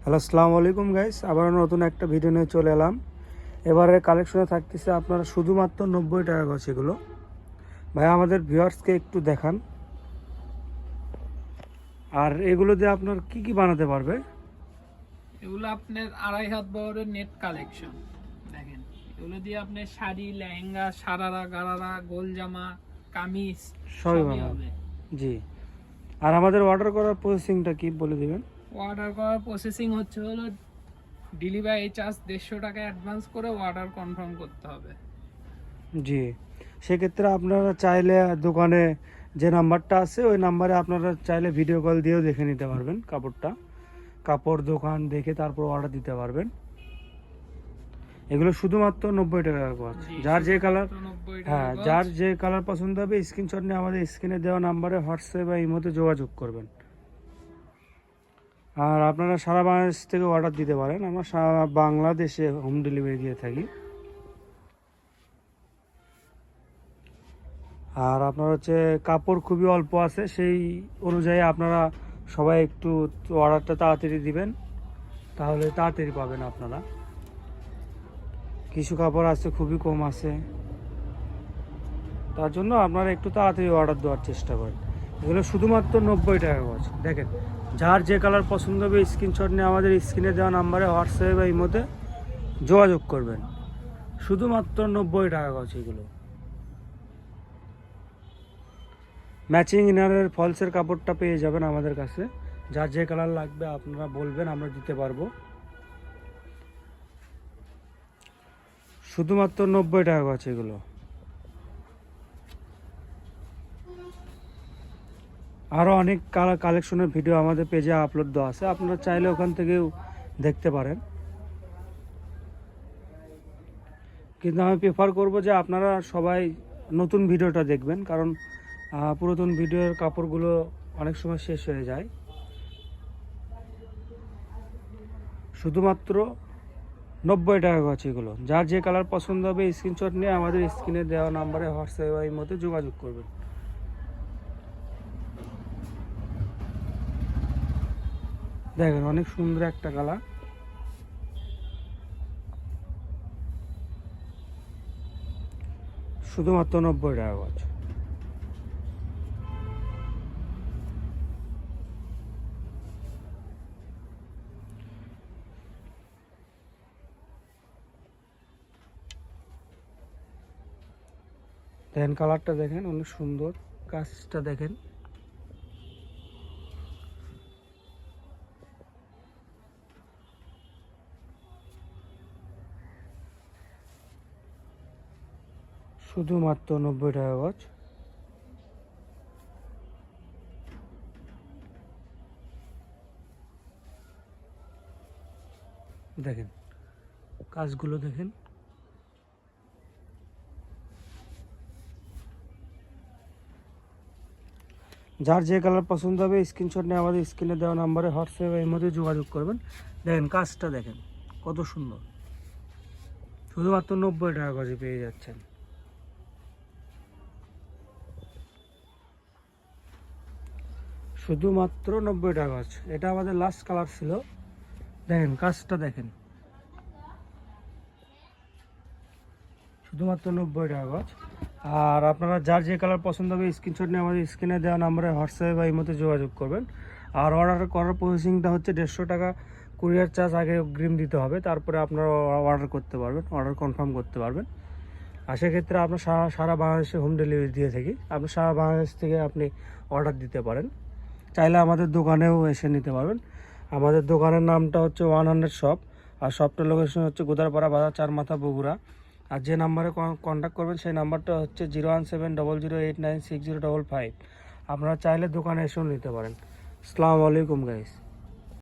Hello, আসসালামু আলাইকুম guys. আবার নতুন একটা ভিডিও নিয়ে চলে এলাম। এবারে কালেকশনে থাকতেছে আপনারা শুধুমাত্র 90 টাকা গজ এগুলো। ভাই আমাদের ভিউয়ার্সকে একটু দেখান। আর এগুলো দিয়ে আপনার কি কি বানাতে পারবে? এগুলো আপনার 2.5 হাত বহরের নেট কালেকশন। দেখেন, এগুলো দিয়ে আপনি শাড়ি, লেহেঙ্গা, সারারা, গারারা, গোল জামা, কামিজ সবই সবই বানাবে। হবে। জি। আর আমাদের অর্ডার করার প্রসেসিংটা কি বলে দিবেন? অর্ডার করার প্রসেসিং হলো ডেলিভারি চার্জ 150 টাকা অ্যাডভান্স করে অর্ডার কনফার্ম করতে হবে। জি। সেক্ষেত্রে আপনারা চাইলে দোকানে যে নাম্বারটা আছে ওই নাম্বারে আপনারা চাইলে ভিডিও কল দিয়েও দেখে নিতে পারবেন কাপড় দোকান দেখে তারপর অর্ডার দিতে পারবেন। এগুলো শুধুমাত্র 90 টাকা গজ। যার যে কালার, 90 টাকা হ্যাঁ, গজ। যার যে কালার পছন্দ হবে স্ক্রিনশট নিয়ে আমাদের স্ক্রিনে দেওয়া নাম্বারে হোয়াটসঅ্যাপ বা ইমোতে যোগাযোগ করবেন। আর আপনারা সারা বাংলাদেশ থেকে অর্ডার দিতে পারেন। আমরা সারা বাংলাদেশে হোম ডেলিভারি দিয়ে থাকি। আর আপনার হচ্ছে কাপড় খুবই অল্প আছে, সেই অনুযায়ী আপনারা সবাই একটু অর্ডারটা তাড়াতাড়ি দিবেন, তাহলে তাড়াতাড়ি পাবেন আপনারা। কিছু কাপড় আছে খুবই কম আছে, তার জন্য আপনারা একটু তাড়াতাড়ি অর্ডার দেওয়ার চেষ্টা করেন। এগুলো শুধুমাত্র 90 টাকা গজ। দেখেন, যার যে কালার পছন্দ হবে স্ক্রিনশট নিয়ে আমাদের স্ক্রিনে দেওয়া নাম্বারে হোয়াটসঅ্যাপ বা ইমোতে যোগাযোগ করবেন। শুধুমাত্র 90 টাকা গজ এগুলো। ম্যাচিং ইনারের ফলসের কাপড়টা পেয়ে যাবেন আমাদের কাছে। যার যে কালার লাগবে আপনারা বলবেন, আমরা দিতে পারবো। শুধুমাত্র 90 টাকা গজ এগুলো। আরও অনেক কালেকশনের ভিডিও আমাদের পেজে আপলোড দেওয়া আছে, আপনারা চাইলে ওখান থেকেও দেখতে পারেন। কিন্তু আমি প্রেফার করব যে আপনারা সবাই নতুন ভিডিওটা দেখবেন, কারণ পুরাতন ভিডিওর কাপড়গুলো অনেক সময় শেষ হয়ে যায়। শুধুমাত্র 90 টাকা গজ এগুলো। যার যে কালার পছন্দ হবে স্ক্রিনশট নিয়ে আমাদের স্ক্রিনে দেওয়া নাম্বারে হোয়াটসঅ্যাপ বা ইমোতে যোগাযোগ করবেন। দেখেন, অনেক সুন্দর একটা কালার। শুধুমাত্র 90 টাকা গজ। দেখেন, কালারটা দেখেন, অনেক সুন্দর। কাজটা দেখেন। শুধুমাত্র 90 টাকা গজ। দেখেন কাজগুলো দেখেন। যার যে কালার পছন্দ হবে স্ক্রিনশট নিয়ে আমাদের স্ক্রিনে দেওয়া নাম্বারে হোয়াটসঅ্যাপ এর মধ্যে যোগাযোগ করবেন। দেখেন কাজটা দেখেন কত সুন্দর। শুধুমাত্র 90 টাকা গজে পেয়ে যাচ্ছেন। শুধুমাত্র 90 টাকা গজ। এটা আমাদের লাস্ট কালার ছিল। দেখেন কাজটা দেখেন। শুধুমাত্র 90 টাকা গজ। আর আপনারা যার যে কালার পছন্দ হবে স্ক্রিনশট নিয়ে আমাদের স্ক্রিনে দেওয়া নাম্বারে হোয়াটসঅ্যাপ বা ইমোতে যোগাযোগ করবেন। আর অর্ডার করার প্রসেসিংটা হচ্ছে 150 টাকা কুরিয়ার চার্জ আগে অগ্রিম দিতে হবে, তারপরে আপনারা অর্ডার করতে পারবেন, অর্ডার কনফার্ম করতে পারবেন। আর সেক্ষেত্রে আপনার সারা বাংলাদেশে হোম ডেলিভারি দিয়ে থাকি। আপনি সারা বাংলাদেশ থেকে আপনি অর্ডার দিতে পারেন। চাইলে আমাদের দোকানেও এসে নিতে পারবেন। আমাদের দোকানের নামটা হচ্ছে 100 শপ। আর শপটার লোকেশন হচ্ছে গোদারপাড়া বাজার, চারমাথা, বগুড়া। আর যে নাম্বারে কন্ট্যাক্ট করবেন সেই নাম্বারটা হচ্ছে 01700896055। আপনারা চাইলে দোকানে এসেও নিতে পারেন। আসসালামু আলাইকুম গাইস।